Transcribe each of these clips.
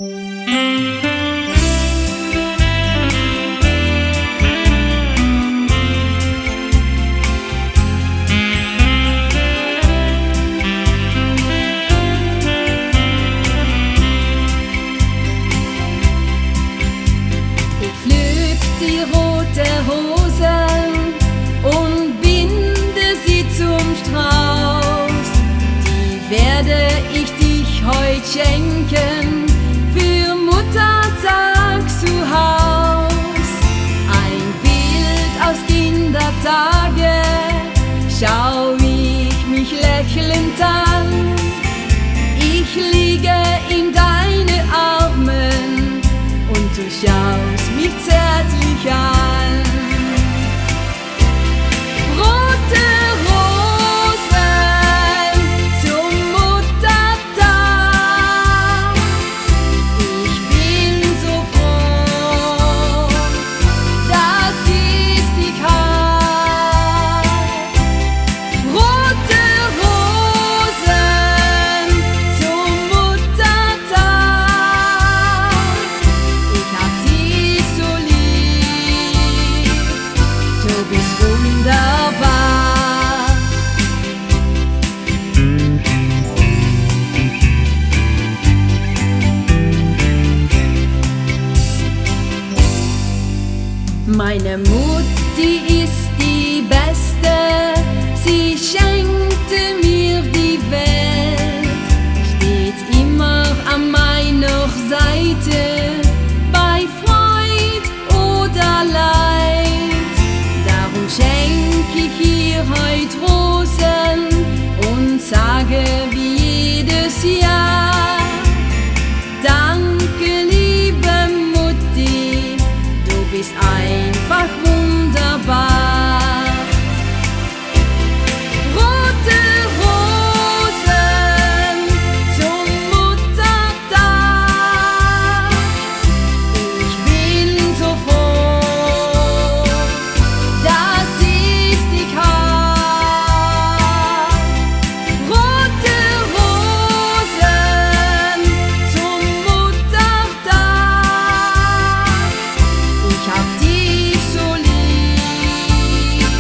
Die rote Hose und binde sie zum Strauß. Die werde ich dich heut schenken für Muttertag zu Haus. Ein Bild aus Kindertage, schau ich mich lächelnd an. Ich liege in deine Armen und du schaust mich zärtlich an. Rote Rosen zum Muttertag. Ich bin so froh, dass ich dich hab. Rote Rosen zum Muttertag. Ich hab dich so lieb, du bist wunderbar. Meine Mutti ist die Beste, sie schenkte mir die Welt, steht immer an meiner Seite, bei Freud oder Leid. Darum schenk ich ihr heut Rosen und sage wie jedes Jahr: Danke, liebe Mutti, du bist einfach wunderbar. Rote Rosen zum Muttertag. Ich bin so froh, dass ich dich hab. Rote Rosen zum Muttertag. Ich hab dich so lieb,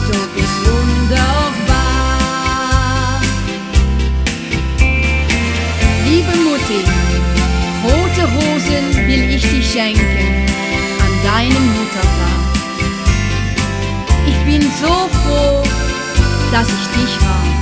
du bist wunderbar. Liebe Mutti, rote Rosen will ich dir schenken an deinem Muttertag. Ich bin so froh, dass ich dich hab.